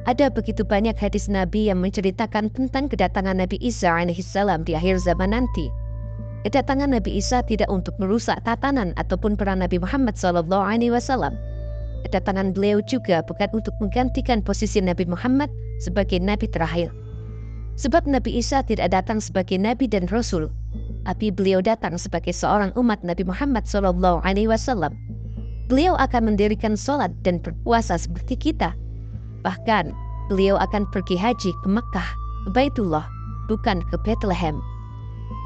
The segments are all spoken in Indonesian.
Ada begitu banyak hadis Nabi yang menceritakan tentang kedatangan Nabi Isa alaihissalam di akhir zaman nanti. Kedatangan Nabi Isa tidak untuk merusak tatanan ataupun peran Nabi Muhammad SAW. Kedatangan beliau juga bukan untuk menggantikan posisi Nabi Muhammad sebagai Nabi terakhir. Sebab Nabi Isa tidak datang sebagai Nabi dan Rasul, tapi beliau datang sebagai seorang umat Nabi Muhammad SAW. Beliau akan mendirikan sholat dan berpuasa seperti kita. Bahkan, beliau akan pergi haji ke Makkah, ke Baitullah, bukan ke Bethlehem.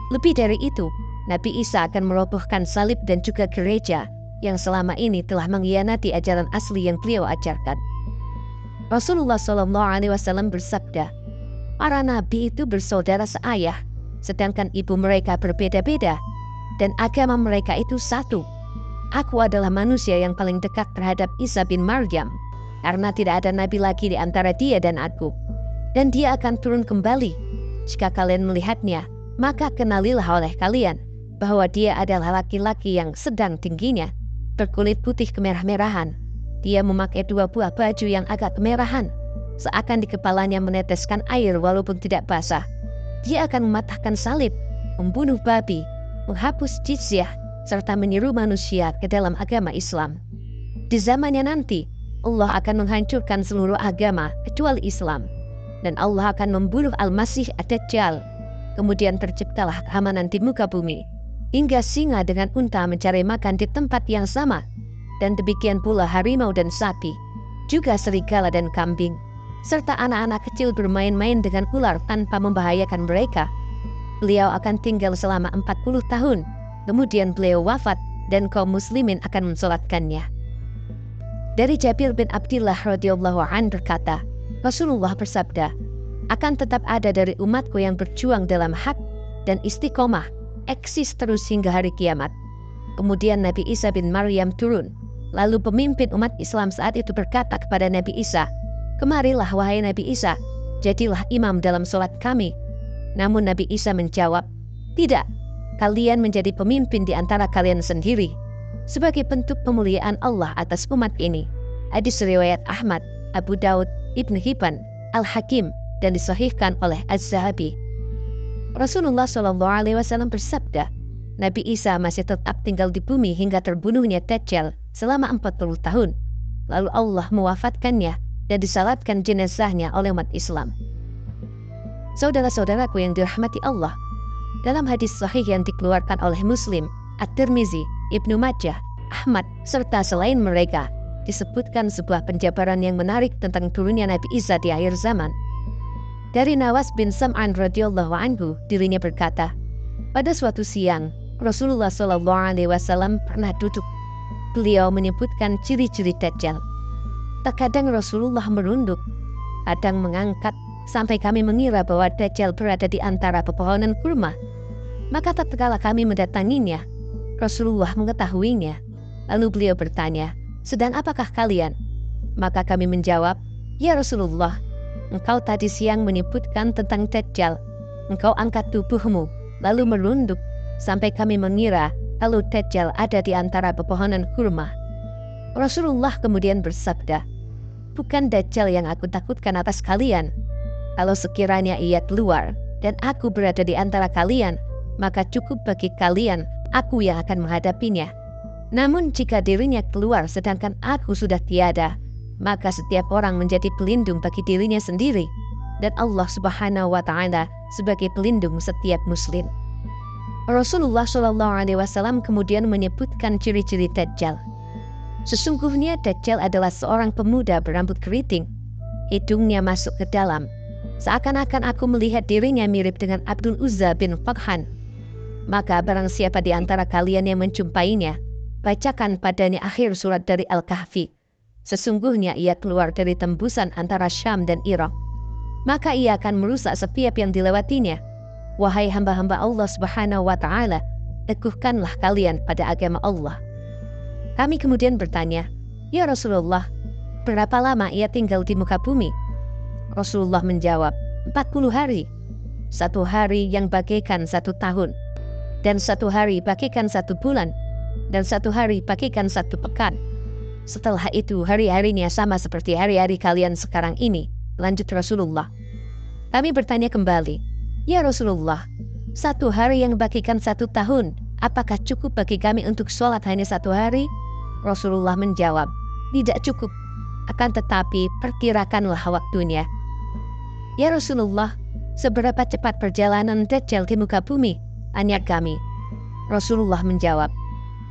Lebih dari itu, Nabi Isa akan merobohkan salib dan juga gereja yang selama ini telah mengkhianati ajaran asli yang beliau ajarkan. Rasulullah SAW bersabda, para nabi itu bersaudara seayah, sedangkan ibu mereka berbeda-beda, dan agama mereka itu satu. Aku adalah manusia yang paling dekat terhadap Isa bin Maryam, karena tidak ada nabi lagi di antara dia dan aku. Dan dia akan turun kembali. Jika kalian melihatnya, maka kenalilah oleh kalian bahwa dia adalah laki-laki yang sedang tingginya, berkulit putih kemerah-merahan. Dia memakai 2 buah baju yang agak kemerahan, seakan di kepalanya meneteskan air walaupun tidak basah. Dia akan mematahkan salib, membunuh babi, menghapus jizyah, serta meniru manusia ke dalam agama Islam. Di zamannya nanti, Allah akan menghancurkan seluruh agama kecuali Islam, dan Allah akan membunuh Al-Masih Ad-Dajjal. Kemudian terciptalah keamanan di muka bumi, hingga singa dengan unta mencari makan di tempat yang sama, dan demikian pula harimau dan sapi, juga serigala dan kambing, serta anak-anak kecil bermain-main dengan ular tanpa membahayakan mereka. Beliau akan tinggal selama 40 tahun, kemudian beliau wafat dan kaum muslimin akan mensolatkannya. Dari Jabir bin Abdillah radhiyallahu anhu berkata, Rasulullah bersabda, akan tetap ada dari umatku yang berjuang dalam hak dan istiqomah, eksis terus hingga hari kiamat. Kemudian Nabi Isa bin Maryam turun. Lalu pemimpin umat Islam saat itu berkata kepada Nabi Isa, kemarilah wahai Nabi Isa, jadilah imam dalam sholat kami. Namun Nabi Isa menjawab, tidak, kalian menjadi pemimpin di antara kalian sendiri, sebagai bentuk pemuliaan Allah atas umat ini. Hadis riwayat Ahmad, Abu Daud, Ibn Hibban, Al-Hakim, dan disahihkan oleh Az-Zahabi. Rasulullah SAW bersabda, Nabi Isa masih tetap tinggal di bumi hingga terbunuhnya Dajjal selama 40 tahun. Lalu Allah mewafatkannya dan disalatkan jenazahnya oleh umat Islam. Saudara-saudaraku yang dirahmati Allah, dalam hadis sahih yang dikeluarkan oleh Muslim, At-Tirmizi, Ibnu Majah, Ahmad, serta selain mereka, disebutkan sebuah penjabaran yang menarik tentang turunnya Nabi Isa di akhir zaman. Dari Nawas bin Sam'an radhiyallahu anhu, dirinya berkata, pada suatu siang, Rasulullah SAW pernah duduk. Beliau menyebutkan ciri-ciri Dajjal. Terkadang Rasulullah merunduk, kadang mengangkat, sampai kami mengira bahwa Dajjal berada di antara pepohonan kurma. Maka tatkala kami mendatanginya, Rasulullah mengetahuinya. Lalu beliau bertanya, sedang apakah kalian? Maka kami menjawab, ya Rasulullah, engkau tadi siang menyebutkan tentang Dajjal. Engkau angkat tubuhmu, lalu merunduk, sampai kami mengira kalau Dajjal ada di antara pepohonan kurma. Rasulullah kemudian bersabda, bukan Dajjal yang aku takutkan atas kalian. Kalau sekiranya ia keluar dan aku berada di antara kalian, maka cukup bagi kalian aku yang akan menghadapinya. Namun jika dirinya keluar sedangkan aku sudah tiada, maka setiap orang menjadi pelindung bagi dirinya sendiri, dan Allah Subhanahu wa Ta'ala sebagai pelindung setiap muslim. Rasulullah SAW kemudian menyebutkan ciri-ciri Dajjal. Sesungguhnya Dajjal adalah seorang pemuda berambut keriting, hidungnya masuk ke dalam, seakan-akan aku melihat dirinya mirip dengan Abdul Uzza bin Fakhan. Maka barang siapa di antara kalian yang menjumpainya, bacakan padanya akhir surat dari Al-Kahfi. Sesungguhnya ia keluar dari tembusan antara Syam dan Irak. Maka ia akan merusak setiap yang dilewatinya. Wahai hamba-hamba Allah Subhanahu wa Ta'ala, teguhkanlah kalian pada agama Allah. Kami kemudian bertanya, ya Rasulullah, berapa lama ia tinggal di muka bumi? Rasulullah menjawab, 40 hari. 1 hari yang bagaikan 1 tahun, dan 1 hari bagaikan 1 bulan, dan 1 hari bagaikan 1 pekan. Setelah itu hari-harinya sama seperti hari-hari kalian sekarang ini, Lanjut Rasulullah. Kami bertanya kembali, "Ya Rasulullah, 1 hari yang bagikan 1 tahun, apakah cukup bagi kami untuk sholat hanya 1 hari?" Rasulullah menjawab, "Tidak cukup, akan tetapi perkirakanlah waktunya." "Ya Rasulullah, seberapa cepat perjalanan Dajjal di muka bumi?" tanya kami. Rasulullah menjawab,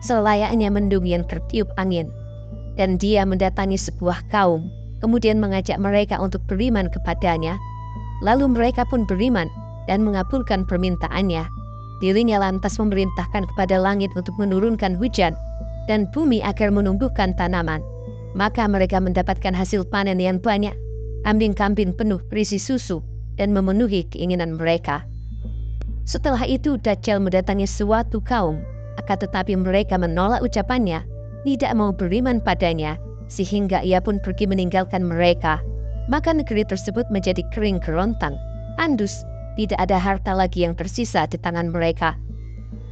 "Selayaknya mendung yang tertiup angin." Dan dia mendatangi sebuah kaum, kemudian mengajak mereka untuk beriman kepadanya. Lalu mereka pun beriman dan mengabulkan permintaannya. Dirinya lantas memerintahkan kepada langit untuk menurunkan hujan dan bumi agar menumbuhkan tanaman. Maka mereka mendapatkan hasil panen yang banyak, kambing-kambing penuh berisi susu dan memenuhi keinginan mereka. Setelah itu Dajjal mendatangi suatu kaum, akan tetapi mereka menolak ucapannya, tidak mau beriman padanya, sehingga ia pun pergi meninggalkan mereka. Maka negeri tersebut menjadi kering kerontang, andus, tidak ada harta lagi yang tersisa di tangan mereka.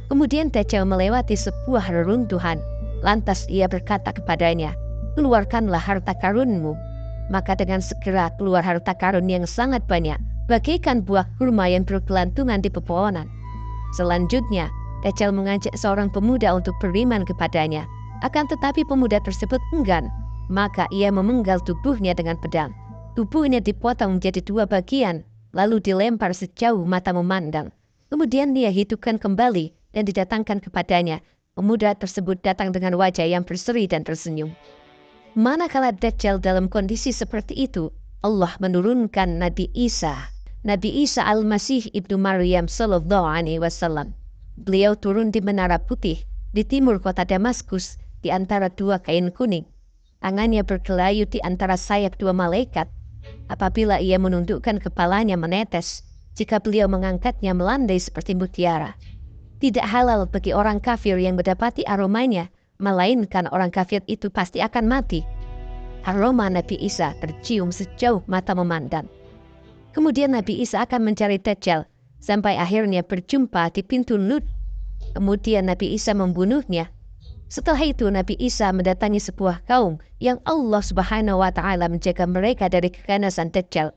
Kemudian Dajjal melewati sebuah reruntuhan, lantas ia berkata kepadanya, "Keluarkanlah harta karunmu." Maka dengan segera keluar harta karun yang sangat banyak, bagaikan buah kurma yang bergelantungan di pepohonan. Selanjutnya, Dajjal mengajak seorang pemuda untuk beriman kepadanya. Akan tetapi pemuda tersebut enggan, maka ia memenggal tubuhnya dengan pedang. Tubuhnya dipotong menjadi 2 bagian, lalu dilempar sejauh mata memandang. Kemudian dia hidupkan kembali dan didatangkan kepadanya. Pemuda tersebut datang dengan wajah yang berseri dan tersenyum. Manakala Dajjal dalam kondisi seperti itu, Allah menurunkan Nabi Isa Al-Masih Ibnu Maryam Sallallahu Alaihi Wasallam. Beliau turun di Menara Putih di timur kota Damaskus, di antara 2 kain kuning. Tangannya berkelayut di antara sayap 2 malaikat. Apabila ia menundukkan kepalanya menetes, jika beliau mengangkatnya melandai seperti mutiara. Tidak halal bagi orang kafir yang mendapati aromanya, melainkan orang kafir itu pasti akan mati. Aroma Nabi Isa tercium sejauh mata memandang. Kemudian Nabi Isa akan mencari Dajjal, sampai akhirnya berjumpa di pintu Lut. Kemudian Nabi Isa membunuhnya. Setelah itu Nabi Isa mendatangi sebuah kaum yang Allah Subhanahu wa Ta'ala menjaga mereka dari keganasan Dajjal.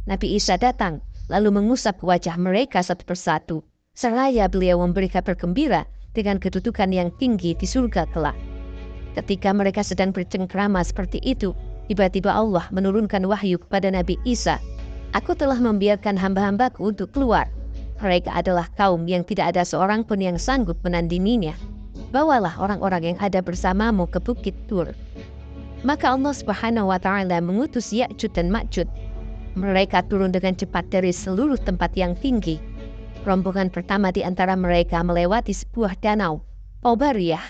Nabi Isa datang lalu mengusap wajah mereka satu persatu, seraya beliau memberi kabar gembira dengan kedudukan yang tinggi di surga kelak. Ketika mereka sedang bercengkrama seperti itu, tiba-tiba Allah menurunkan wahyu kepada Nabi Isa. "Aku telah membiarkan hamba-hambaku untuk keluar. Mereka adalah kaum yang tidak ada seorang pun yang sanggup menandinginya. Bawalah orang-orang yang ada bersamamu ke Bukit Tur." Maka Allah Subhanahu wa Ta'ala mengutus Ya'juj dan Ma'juj. Mereka turun dengan cepat dari seluruh tempat yang tinggi. Rombongan pertama di antara mereka melewati sebuah danau, Paubariyah.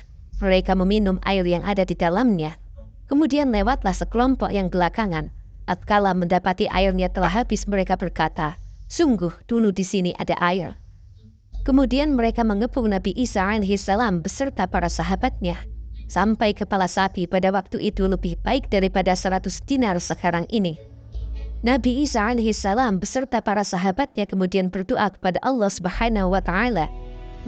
Mereka meminum air yang ada di dalamnya. Kemudian lewatlah sekelompok yang belakangan. Tatkala mendapati airnya telah habis, mereka berkata, "Sungguh dulu di sini ada air." Kemudian mereka mengepung Nabi Isa alaihissalam beserta para sahabatnya. Sampai kepala sapi pada waktu itu lebih baik daripada 100 dinar sekarang ini. Nabi Isa alaihissalam beserta para sahabatnya kemudian berdoa kepada Allah Subhanahu wa Ta'ala.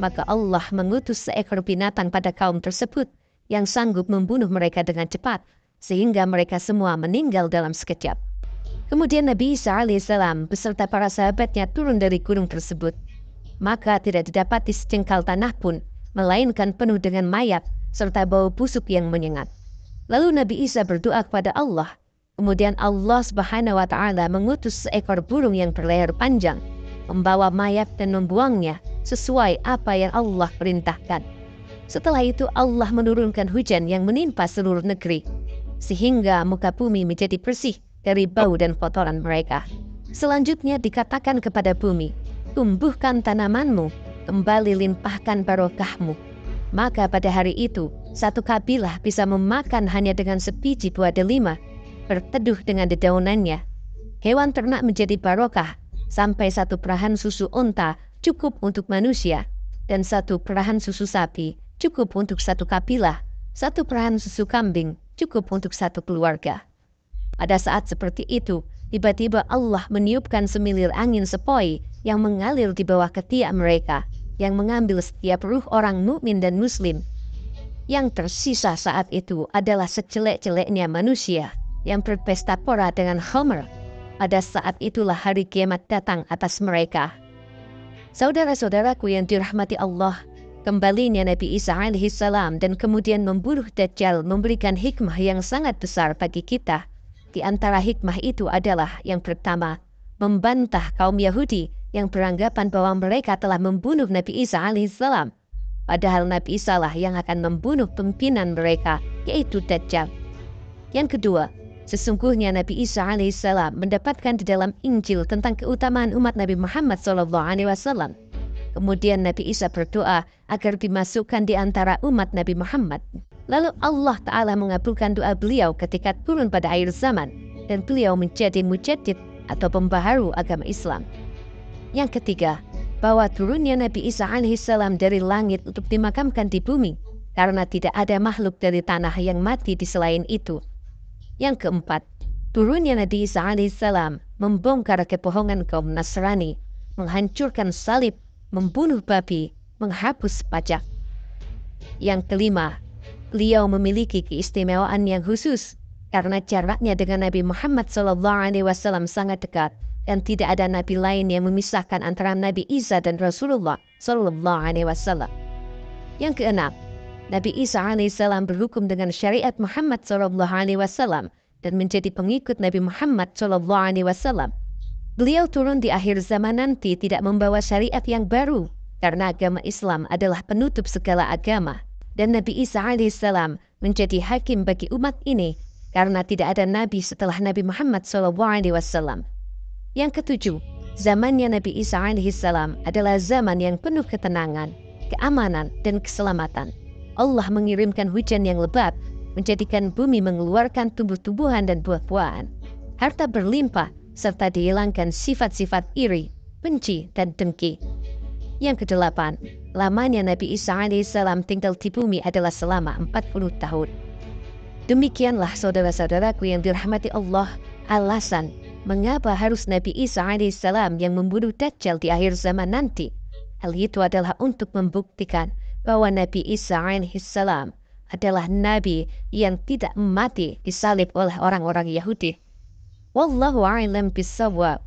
Maka Allah mengutus seekor binatang pada kaum tersebut yang sanggup membunuh mereka dengan cepat, sehingga mereka semua meninggal dalam sekejap. Kemudian Nabi Isa alaihissalam beserta para sahabatnya turun dari gunung tersebut. Maka tidak didapati secengkal tanah pun, melainkan penuh dengan mayat serta bau busuk yang menyengat. Lalu Nabi Isa berdoa kepada Allah. Kemudian Allah Subhanahu wa Ta'ala mengutus seekor burung yang berleher panjang, membawa mayat dan membuangnya sesuai apa yang Allah perintahkan. Setelah itu Allah menurunkan hujan yang menimpa seluruh negeri, sehingga muka bumi menjadi bersih dari bau dan kotoran mereka. Selanjutnya dikatakan kepada bumi, "Tumbuhkan tanamanmu, kembali limpahkan barokahmu." Maka pada hari itu, satu kabilah bisa memakan hanya dengan sebiji buah delima, berteduh dengan dedaunannya. Hewan ternak menjadi barokah, sampai 1 perahan susu unta cukup untuk manusia, dan 1 perahan susu sapi cukup untuk 1 kabilah, 1 perahan susu kambing cukup untuk 1 keluarga. Pada saat seperti itu, tiba-tiba Allah meniupkan semilir angin sepoi yang mengalir di bawah ketiak mereka, yang mengambil setiap ruh orang mukmin dan muslim. Yang tersisa saat itu adalah sejelek-jeleknya manusia yang berpesta pora dengan khamr. Pada saat itulah hari kiamat datang atas mereka. Saudara-saudaraku yang dirahmati Allah, kembalinya Nabi Isa alaihissalam dan kemudian membunuh Dajjal memberikan hikmah yang sangat besar bagi kita. Di antara hikmah itu adalah yang pertama, membantah kaum Yahudi yang beranggapan bahwa mereka telah membunuh Nabi Isa alaihissalam. Padahal Nabi Isa lah yang akan membunuh pimpinan mereka, yaitu Dajjal. Yang kedua, sesungguhnya Nabi Isa alaihissalam mendapatkan di dalam Injil tentang keutamaan umat Nabi Muhammad SAW. Kemudian Nabi Isa berdoa agar dimasukkan di antara umat Nabi Muhammad. Lalu Allah Ta'ala mengabulkan doa beliau ketika turun pada akhir zaman, dan beliau menjadi mujaddid atau pembaharu agama Islam. Yang ketiga, bahwa turunnya Nabi Isa alaihissalam dari langit untuk dimakamkan di bumi, karena tidak ada makhluk dari tanah yang mati di selain itu. Yang keempat, turunnya Nabi Isa alaihissalam membongkar kebohongan kaum Nasrani, menghancurkan salib, membunuh babi, menghapus pajak. Yang kelima, beliau memiliki keistimewaan yang khusus karena jaraknya dengan Nabi Muhammad SAW sangat dekat dan tidak ada nabi lain yang memisahkan antara Nabi Isa dan Rasulullah SAW. Yang keenam, Nabi Isa alaihissalam berhukum dengan syariat Muhammad SAW dan menjadi pengikut Nabi Muhammad SAW. Beliau turun di akhir zaman nanti tidak membawa syariat yang baru, karena agama Islam adalah penutup segala agama. Dan Nabi Isa alaihissalam menjadi hakim bagi umat ini, karena tidak ada nabi setelah Nabi Muhammad SAW. Yang ketujuh, zamannya Nabi Isa alaihissalam adalah zaman yang penuh ketenangan, keamanan, dan keselamatan. Allah mengirimkan hujan yang lebat, menjadikan bumi mengeluarkan tumbuh-tumbuhan dan buah-buahan. Harta berlimpah, serta dihilangkan sifat-sifat iri, benci, dan dengki. Yang kedelapan, lamanya Nabi Isa alaihissalam tinggal di bumi adalah selama 40 tahun. Demikianlah saudara-saudaraku yang dirahmati Allah, alasan mengapa harus Nabi Isa alaihissalam yang membunuh Dajjal di akhir zaman nanti. Hal itu adalah untuk membuktikan bahwa Nabi Isa alaihissalam adalah nabi yang tidak mati disalib oleh orang-orang Yahudi. Wallahu a'lam bishawab.